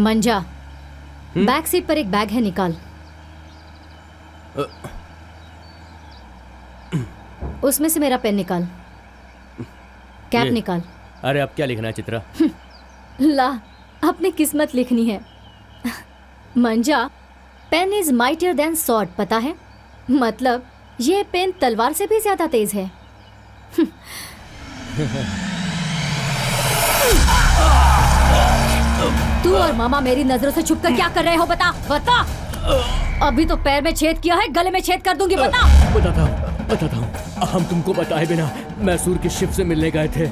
मंजा, back seat पर एक bag है, निकाल। उसमें से मेरा पेन निकाल। कैप निकाल। अरे अब क्या लिखना है चित्रा? ला, अपनी किस्मत लिखनी है। मंजा, pen is mightier than sword, पता है? मतलब ये पेन तलवार से भी ज्यादा तेज है। तू और मामा मेरी नजरों से छुपकर क्या कर रहे हो? बता बता। अभी तो पैर में छेद किया है, गले में छेद कर दूंगी। बता। बताता हूँ। हम तुमको बताए बिना मैसूर के शिप से मिलने गए थे।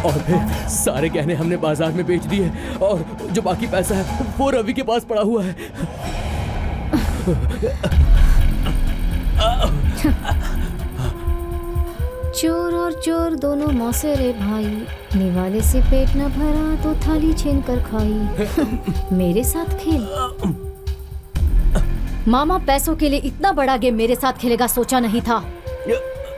और फिर सारे गहने हमने बाजार में बेच दिए और जो बाकी पैसा है वो रवि के पास पड़ा हुआ है। चोर और चोर दोनों मौसे रे भाई, निवाले से पेट न भरा तो थाली छीन कर खाई। मेरे साथ खेल। मामा पैसों के लिए इतना बड़ा गेम मेरे साथ खेलेगा सोचा नहीं था।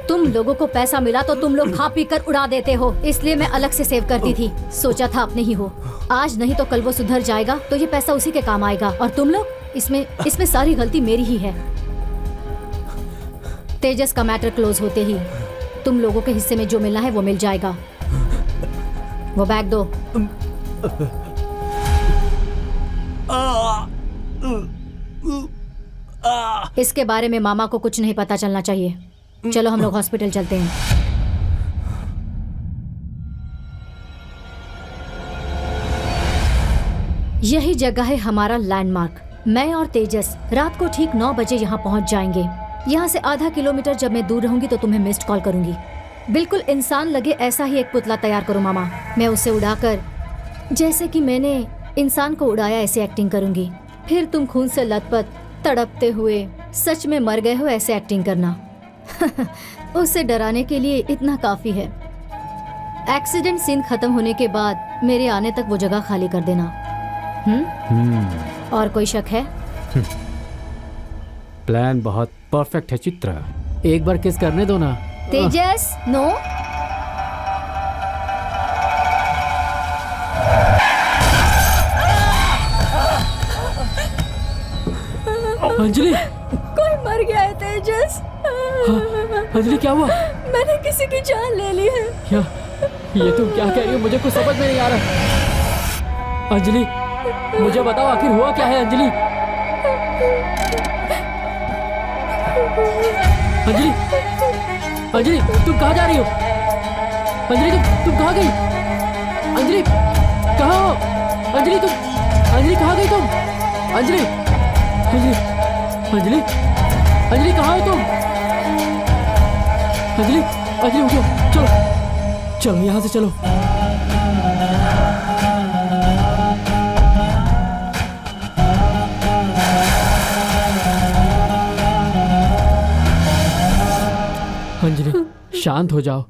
तुम लोगों को पैसा मिला तो तुम लोग खा पी कर उड़ा देते हो, इसलिए मैं अलग से सेव करती थी। सोचा था अपने ही हो, आज नहीं तो कल वो सुधर जाएगा तो ये पैसा उसी के काम आएगा। और तुम लोग इसमें सारी गलती मेरी ही है। तेजस का मैटर क्लोज होते ही तुम लोगों के हिस्से में जो मिलना है वो मिल जाएगा। वो बैग दो। इसके बारे में मामा को कुछ नहीं पता चलना चाहिए। चलो हम लोग हॉस्पिटल चलते हैं। यही जगह है हमारा लैंडमार्क। मैं और तेजस रात को ठीक 9 बजे यहाँ पहुँच जाएंगे। यहाँ से आधा किलोमीटर जब मैं दूर रहूंगी तो तुम्हें मिस्ड कॉल करूंगी। बिल्कुल इंसान लगे ऐसा ही एक पुतला तैयार करो मामा। मैं उसे उड़ाकर जैसे कि मैंने इंसान को उड़ाया ऐसे एक्टिंग करूंगी। फिर तुम खून से लथपथ तड़पते हुए सच में मर गए हो ऐसे एक्टिंग करना। उसे डराने के लिए इतना काफी है। एक्सीडेंट सीन खत्म होने के बाद मेरे आने तक वो जगह खाली कर देना। और कोई शक है? प्लान बहुत परफेक्ट है चित्रा, एक बार किस करने दो ना। तेजस, नो। अंजलि, कोई मर गया है तेजस। अंजलि क्या हुआ? मैंने किसी की जान ले ली है। क्या ये तुम क्या कह रही हो? मुझे कुछ समझ में नहीं आ रहा। अंजलि मुझे बताओ आखिर हुआ क्या है? अंजलि, अंजलि, अंजलि तुम कहाँ जा रही हो? अंजलि तुम कहाँ गई? अंजलि कहाँ हो? अंजलि कहाँ गई तुम? अंजलि, अंजलि, अंजलि, अंजलि कहाँ हो तुम? अंजलि, अंजलि उठो, चलो चलो यहाँ से चलो। अंजलि शांत हो जाओ,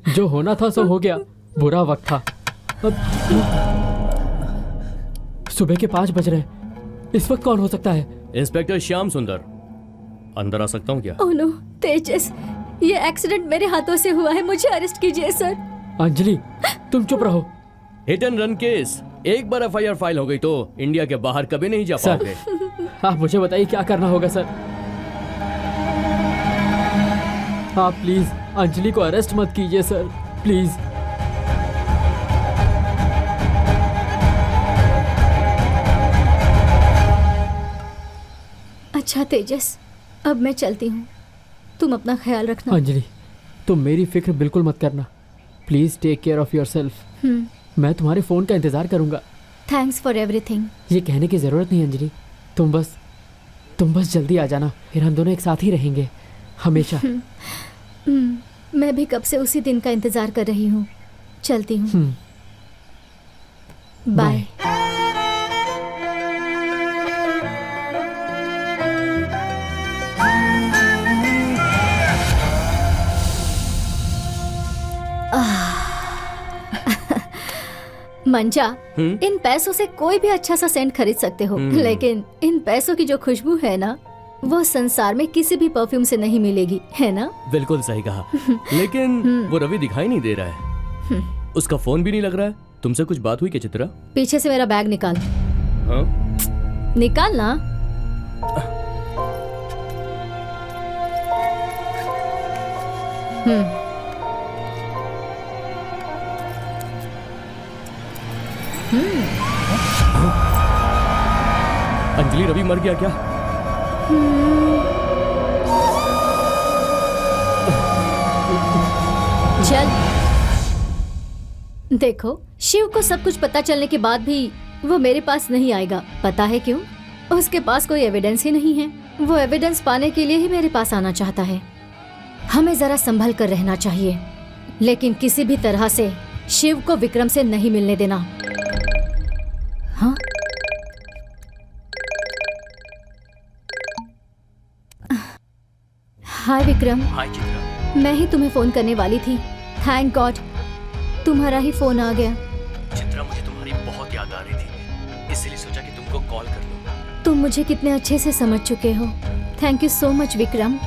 जो होना था सो हो गया। बुरा वक्त था। अब सुबह के 5 बज रहे। इस वक्त कौन हो सकता है? इंस्पेक्टर श्याम सुंदर। अंदर आ सकता हूँ क्या? ओह नो तेजस, ये एक्सीडेंट मेरे हाथों से हुआ है, मुझे अरेस्ट कीजिए सर। अंजलि तुम चुप रहो। हिट एंड रन केस, एक बार FIR फाइल हो गई तो इंडिया के बाहर कभी नहीं जा पाओगे। आप मुझे बताइए क्या करना होगा सर। आप प्लीज अंजलि को अरेस्ट मत कीजिए सर, प्लीज। अच्छा तेजस, अब मैं चलती हूँ, तुम अपना ख्याल रखना। अंजलि तुम मेरी फिक्र बिल्कुल मत करना, please take care of yourself. मैं तुम्हारे फोन का इंतजार करूंगा। Thanks for everything. ये कहने की जरूरत नहीं अंजलि, तुम बस जल्दी आ जाना, फिर हम दोनों एक साथ ही रहेंगे हमेशा। मैं भी कब से उसी दिन का इंतजार कर रही हूँ। चलती हूँ, बाय। मंजा, इन पैसों से कोई भी अच्छा सा सेंट खरीद सकते हो, लेकिन इन पैसों की जो खुशबू है ना, वो संसार में किसी भी परफ्यूम से नहीं मिलेगी, है ना? बिल्कुल सही कहा। लेकिन वो रवि दिखाई नहीं दे रहा है, उसका फोन भी नहीं लग रहा है। तुमसे कुछ बात हुई क्या चित्रा? पीछे से मेरा बैग निकाल। हाँ? निकाल ना। अंजलि, रवि मर गया क्या? चल देखो, शिव को सब कुछ पता चलने के बाद भी वो मेरे पास नहीं आएगा। पता है क्यों? उसके पास कोई एविडेंस ही नहीं है। वो एविडेंस पाने के लिए ही मेरे पास आना चाहता है। हमें जरा संभल कर रहना चाहिए, लेकिन किसी भी तरह से शिव को विक्रम से नहीं मिलने देना। हाँ? हाय विक्रम। हाय चित्रा। मैं ही तुम्हें फोन करने वाली थी। थैंक गॉड तुम्हारा ही फोन आ गया। चित्रा, मुझे तुम्हारी बहुत याद आ रही थी, इसलिए सोचा कि तुमको कॉल कर लूं। तुम मुझे कितने अच्छे से समझ चुके हो। Thank you so much Vikram.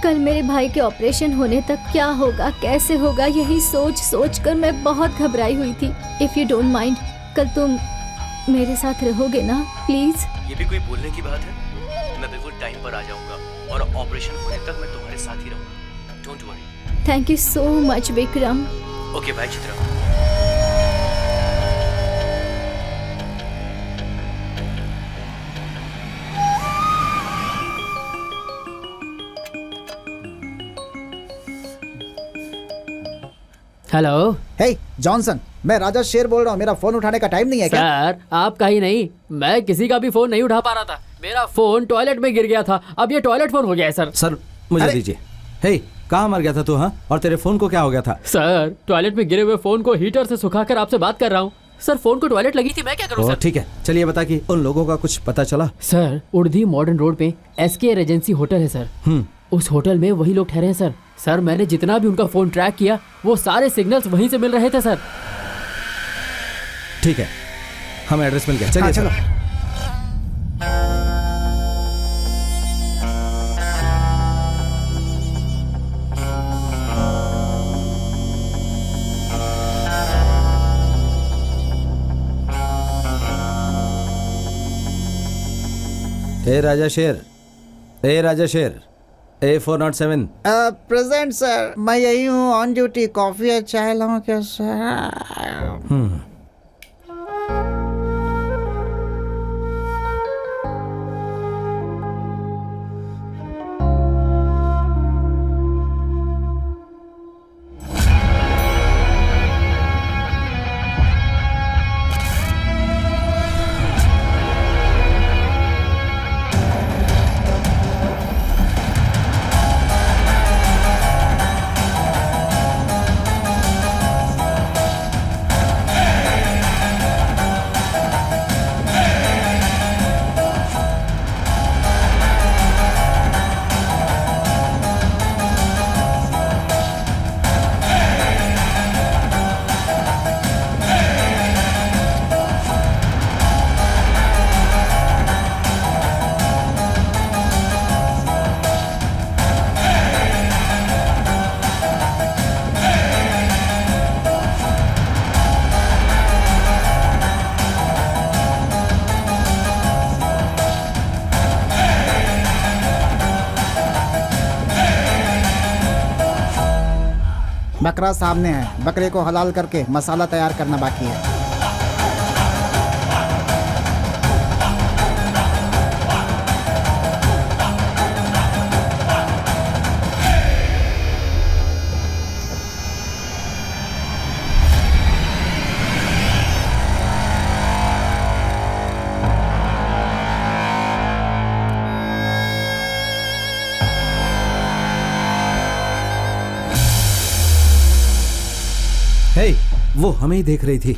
कल मेरे भाई के ऑपरेशन होने तक क्या होगा, कैसे होगा, यही सोच सोच कर मैं बहुत घबराई हुई थी। इफ यू डोंट माइंड, कल तुम मेरे साथ रहोगे ना प्लीज? ये भी कोई बोलने की बात है? मैं बिल्कुल टाइम पर आ जाऊंगा और ऑपरेशन होने तक मैं तुम्हारे साथ ही रहूंगा। Don't worry. Thank you so much Vikram. Okay bye Chitra. Hello. Hey Johnson, मैं राजा शेर बोल रहा हूँ। मेरा फोन उठाने का टाइम नहीं है क्या? सर आपका ही नहीं, मैं किसी का भी फोन नहीं उठा पा रहा था। मेरा फोन टॉयलेट में गिर गया था, अब ये टॉयलेट फोन हो गया है सर। सर मुझे दीजिए। हे, कहाँ मर गया था तू? हाँ, और तेरे फोन को क्या हो गया था? सर टॉयलेट में गिरे हुए फोन को हीटर से सुखाकर आपसे बात कर रहा हूँ। सर फोन को टॉयलेट लगी थी, मैं क्या करूँ सर? ठीक है, चलिए बता कि उन लोगों का कुछ पता चला? सर उड़धी मॉडर्न रोड पे SK रेजेंसी होटल है सर। उस होटल में वही लोग ठहरे हैं सर। सर मैंने जितना भी उनका फोन ट्रैक किया, वो सारे सिग्नल्स वहीं से मिल रहे थे सर। ठीक है, हमें एड्रेस मिल गया। चलिए चलो। ए राजा शेर, ए राजा शेर, A407। प्रेजेंट सर, मैं यही हूँ ऑन ड्यूटी। कॉफी या चाय लाऊं क्या सर? बकरा सामने है। बकरे को हलाल करके मसाला तैयार करना बाकी है। हे, वो हमें ही देख रही थी।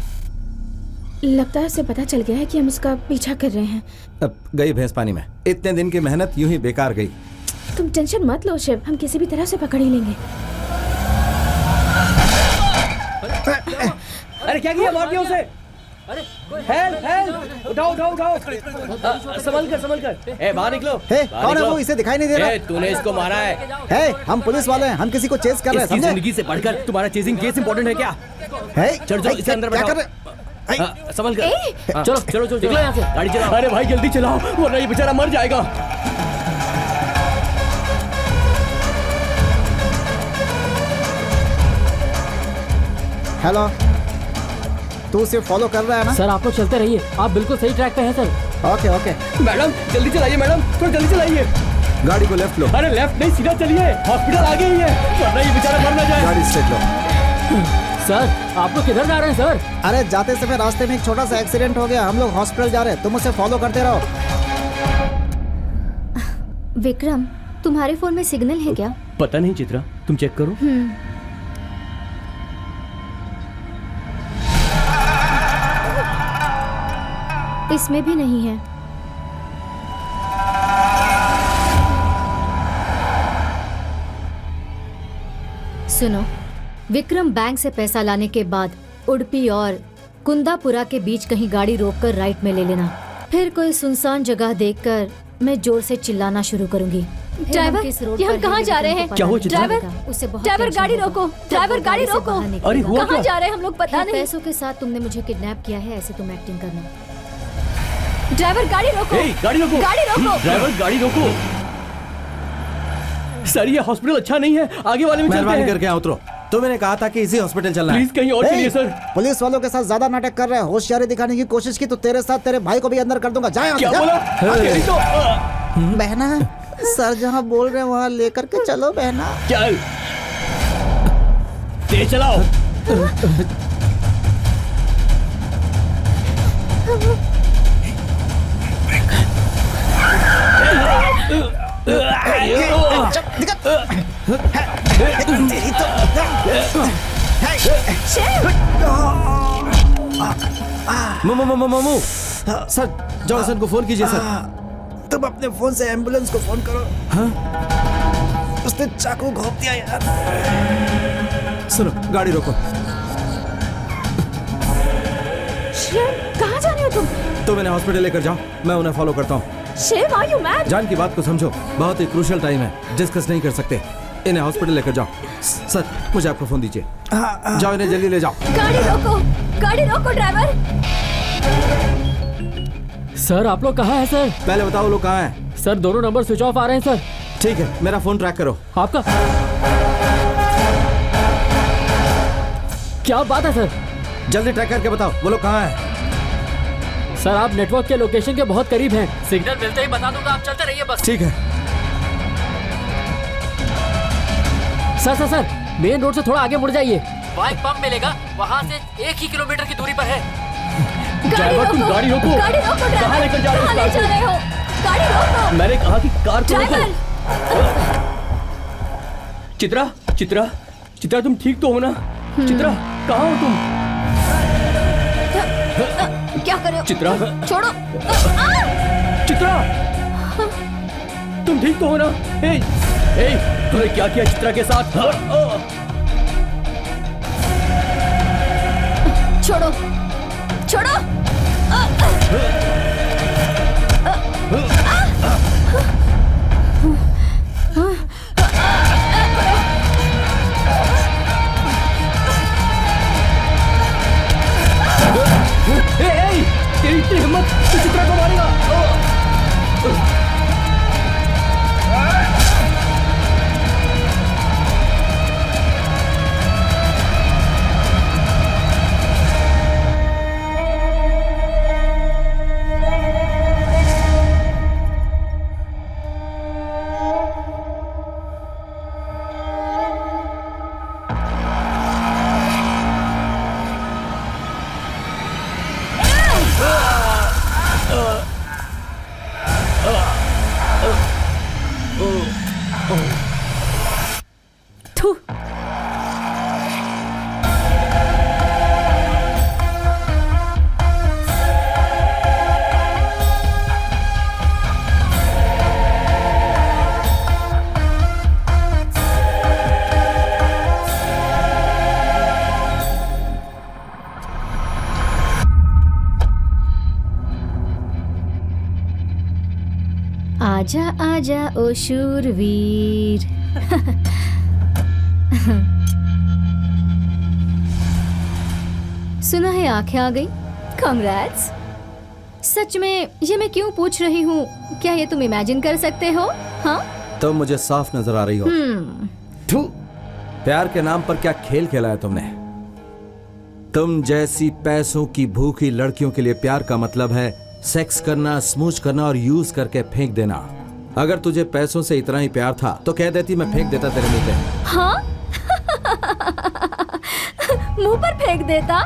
लगता है उसे पता चल गया है कि हम उसका पीछा कर रहे हैं। अब गई भैंस पानी में। इतने दिन की मेहनत यूं ही बेकार गई। तुम टेंशन मत लो शिव, हम किसी भी तरह से पकड़ ही लेंगे। अरे क्या किया? मार दिया उसे। हेल्प हेल्प, उठाओ उठाओ उठाओ, संभल कर। ए बाहर निकलो। हे, बाहर कौन है निकलो। वो? इसे दिखाई नहीं दे रहा। ए, तूने इसको मारा है। हे, हम पुलिस वाले हैं, हम किसी को चेस कर रहे हैं, इसकी समझे? जिंदगी से बढ़कर तुम्हारा चेजिंग केस इंपॉर्टेंट है क्या? हे, चढ़ जाओ, इसे अंदर क्या बैठाओ। कर रहे? हाँ, संभल कर। हाँ, चलो चलो चलो निकलो यहाँ से। गाड़ी चलाओ। अरे भाई जल्दी चलाओ वरना ये बेचारा मर जाएगा। हेलो, तू उसे फॉलो कर रहा है ना? सर आप लोग चलते रहिए, आप बिल्कुल सही ट्रैक पे हैं सर। Okay okay. मैडम जल्दी चलाइए, मैडम थोड़ा जल्दी चलाइए। गाड़ी को लेफ्ट लो। अरे लेफ्ट नहीं सीधा चलिए, हॉस्पिटल आगे ही है वरना ये बेचारा मर ना जाए। गाड़ी स्ट्रेट लो। सर आप लोग किधर जा रहे हैं सर? अरे जाते समय रास्ते में एक छोटा सा एक्सीडेंट हो गया, हम लोग हॉस्पिटल जा रहे हैं, तुम उसे फॉलो करते रहो। विक्रम, तुम्हारे फोन में सिग्नल है क्या? पता नहीं चित्रा, तुम चेक करो। इसमें भी नहीं है। सुनो, विक्रम बैंक से पैसा लाने के बाद उडुपी और कुंदापुरा के बीच कहीं गाड़ी रोककर राइट में ले लेना। फिर कोई सुनसान जगह देखकर मैं जोर से चिल्लाना शुरू करूंगी। ड्राइवर, ये हम कहाँ जा रहे हैं? क्या हुआ चित्रा? ड्राइवर गाड़ी रोको, ड्राइवर गाड़ी रोको। अरे हुआ कहाँ क्या? जा रहे हैं हम लोग पता नहीं। पैसों के साथ तुमने मुझे किडनैप किया है, ऐसे तुम एक्टिंग करना। ड्राइवर गाड़ी रोको, ए, गाड़ी रोको। गाड़ी रोको। ड्राइवर गाड़ी रोको। सर ये हॉस्पिटल अच्छा नहीं है, आगे वाले में चलते मेहरबानी हैं। करके यहाँ उतरो। तो मैंने कहा था कि इसी हॉस्पिटल चलना है। प्लीज कहीं और चलिए हे, सर। पुलिस वालों के साथ ज्यादा नाटक कर रहे हैं, होशियारी दिखाने की कोशिश की तो तेरे साथ तेरे भाई को भी अंदर कर दूंगा। जाए क्या बोला? अकेली तो बहना, सर जहाँ बोल रहे हैं वहाँ लेकर के चलो बहना। चल तेज चलाओ। ममू सर, जॉनसन को फोन कीजिए सर। तुम अपने फोन से एम्बुलेंस को फोन करो। हाँ? उसने चाकू घोंप दिया यार। सुनो, गाड़ी रोको। शिव, कहाँ जा रहे हो तुम? तो मैंने हॉस्पिटल लेकर जाओ, मैं उन्हें फॉलो करता हूँ। Shiv, are you mad? जान की बात को समझो, बहुत ही क्रूशियल टाइम है, डिस्कस नहीं कर सकते। इन्हें हॉस्पिटल लेकर जाओ। सर मुझे आपका फोन दीजिए। जाओ इन्हें जल्दी ले जाओ। गाड़ी रोको ड्राइवर। सर आप लोग कहाँ हैं सर? पहले बताओ लोग कहाँ हैं? सर दोनों नंबर स्विच ऑफ आ रहे हैं सर। ठीक है, मेरा फोन ट्रैक करो। आपका क्या बात है सर? जल्दी ट्रैक करके बताओ वो लोग कहाँ हैं। सर आप नेटवर्क के लोकेशन के बहुत करीब हैं। सिग्नल मिलते ही बता दूंगा, आप चलते रहिए बस। ठीक है। सर मेन रोड से थोड़ा आगे मुड़ जाइए, वहाँ एक पंप मिलेगा, वहाँ से 1 ही किलोमीटर की दूरी पर है। ड्राइवर तुम गाड़ी रोको। गाड़ी रोको ड्राइवर। कहाँ लेकर जा रहे हो कहाँ ले इस जा कार रहे हो? गाड़ी रोको को? मैंने कहा कि कार को रोको। ड्राइवर। चित्रा चित्रा चित्रा तुम ठीक तो हो ना? चित्रा कहाँ हो तुम? क्या कर रहे हो? चित्रा छोड़ो। चित्रा तुम ठीक तो हो ना? ए तूने क्या किया चित्रा के साथ? छोड़ो छोड़ो। तेरी इतनी हिम्मत, तू चित्रा को मारेगा? आजा आजा ओ शूरवीर। सुना है आंखें आ गई। कांग्रेट्स। सच में ये मैं क्यों पूछ रही हूँ, क्या ये तुम इमेजिन कर सकते हो? हाँ तुम मुझे साफ नजर आ रही हो। थू, प्यार के नाम पर क्या खेल खेला है तुमने? तुम जैसी पैसों की भूखी लड़कियों के लिए प्यार का मतलब है सेक्स करना, स्मूच करना और यूज करके फेंक देना। अगर तुझे पैसों से इतना ही प्यार था तो कह देती, मैं फेंक देता तेरे मुंह पे। हाँ? मुंह पर फेंक देता?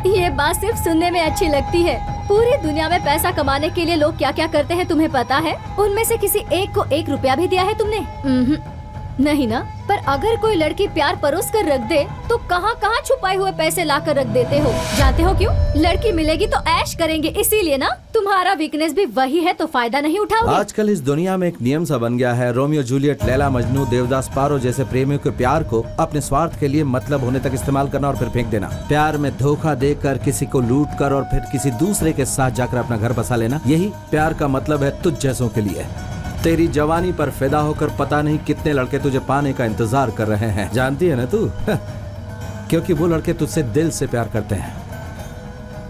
ये बात सिर्फ सुनने में अच्छी लगती है। पूरी दुनिया में पैसा कमाने के लिए लोग क्या क्या करते हैं तुम्हें पता है? उनमें से किसी एक को 1 रुपया भी दिया है तुमने? नहीं ना। पर अगर कोई लड़की प्यार परोस कर रख दे तो कहाँ कहाँ छुपाए हुए पैसे ला कर रख देते हो। जानते हो क्यों? लड़की मिलेगी तो ऐश करेंगे, इसीलिए ना। तुम्हारा वीकनेस भी वही है तो फायदा नहीं उठाओगे। आजकल इस दुनिया में एक नियम सा बन गया है, रोमियो जूलियट, लैला मजनू, देवदास पारो जैसे प्रेमियों के प्यार को अपने स्वार्थ के लिए मतलब होने तक इस्तेमाल करना और फिर फेंक देना। प्यार में धोखा देकर, किसी को लूट कर और फिर किसी दूसरे के साथ जाकर अपना घर बसा लेना, यही प्यार का मतलब है तुझ जैसों के लिए। तेरी जवानी पर फिदा होकर पता नहीं कितने लड़के तुझे पाने का इंतजार कर रहे हैं, जानती है ना तू? क्योंकि वो लड़के तुझसे दिल से प्यार करते हैं।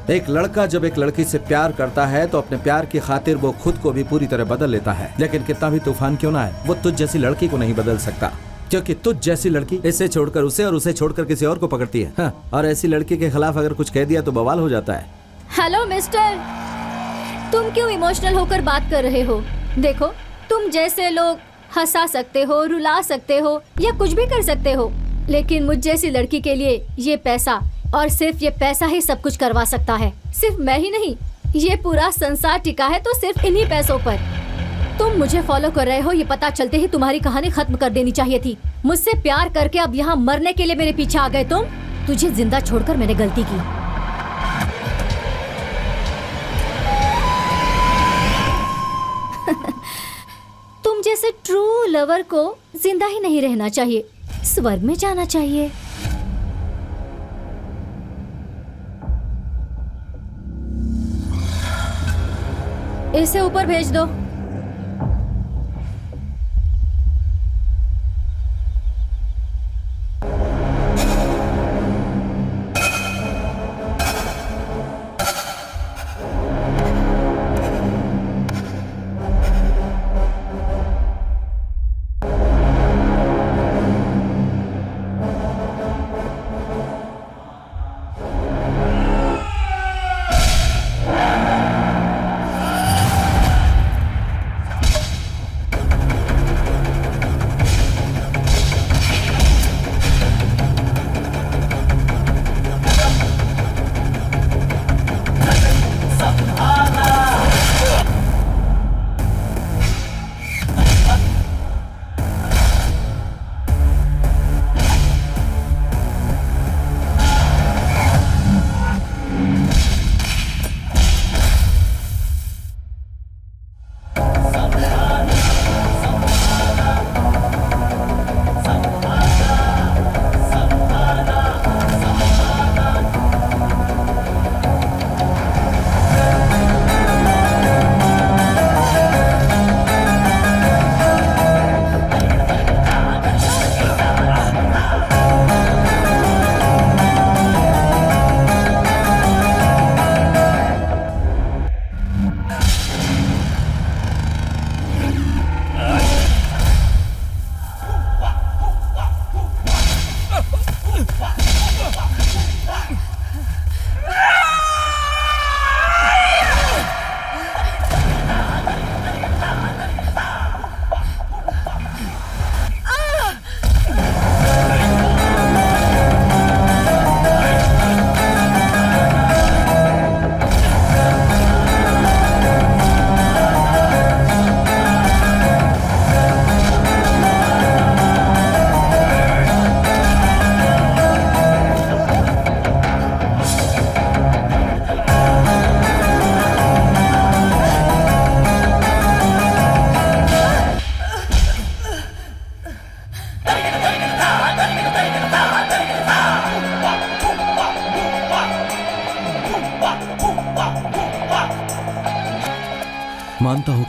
एक लड़का जब एक लड़की से प्यार करता है तो अपने प्यार की खातिर वो खुद को भी पूरी तरह बदल लेता है। लेकिन कितना भी तूफान क्यों ना है, वो तुझ जैसी लड़की को नहीं बदल सकता, क्योंकि तुझ जैसी लड़की इसे छोड़कर उसे और उसे छोड़कर किसी और को पकड़ती है। हाँ, और ऐसी लड़की के खिलाफ अगर कुछ कह दिया तो बवाल हो जाता है। हेलो मिस्टर, तुम क्यों इमोशनल होकर बात कर रहे हो? देखो, तुम जैसे लोग हंसा सकते हो, रुला सकते हो या कुछ भी कर सकते हो, लेकिन मुझ जैसी लड़की के लिए ये पैसा और सिर्फ ये पैसा ही सब कुछ करवा सकता है। सिर्फ मैं ही नहीं, ये पूरा संसार टिका है तो सिर्फ इन्हीं पैसों पर। तुम मुझे फॉलो कर रहे हो, ये पता चलते ही तुम्हारी कहानी खत्म कर देनी चाहिए थी। मुझसे प्यार करके अब यहाँ मरने के लिए मेरे पीछे आ गए तुम। तुझे जिंदा छोड़कर मैंने गलती की। तुम जैसे ट्रू लवर को जिंदा ही नहीं रहना चाहिए, स्वर्ग में जाना चाहिए। इसे ऊपर भेज दो।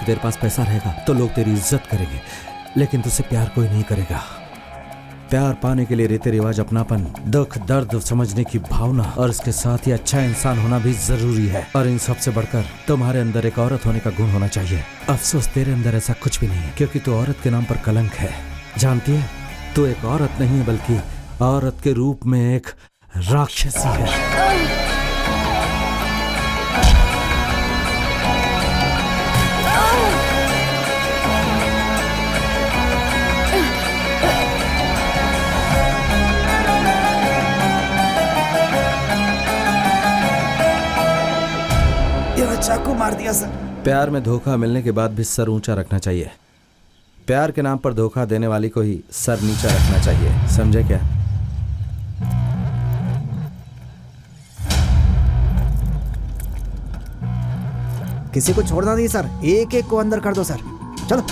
कि तेरे पास पैसा रहेगा तो लोग तेरी इज्जत करेंगे, लेकिन तुझसे प्यार कोई नहीं करेगा। प्यार पाने के लिए रीति रिवाज, अपनापन, दुख दर्द समझने की भावना और इसके साथ ही अच्छा इंसान होना भी जरूरी है। और इन सबसे बढ़कर तुम्हारे अंदर एक औरत होने का गुण होना चाहिए। अफसोस तेरे अंदर ऐसा कुछ भी नहीं है, क्योंकि तू औरत के नाम पर कलंक है। जानती है, तू एक औरत नहीं है बल्कि औरत के रूप में एक राक्षसी है। चाकू मार दिया सर। प्यार में धोखा मिलने के बाद भी सर ऊंचा रखना चाहिए। प्यार के नाम पर धोखा देने वाली को ही सर नीचा रखना चाहिए, समझे क्या? किसी को छोड़ना नहीं सर, एक एक को अंदर कर दो सर। चलो।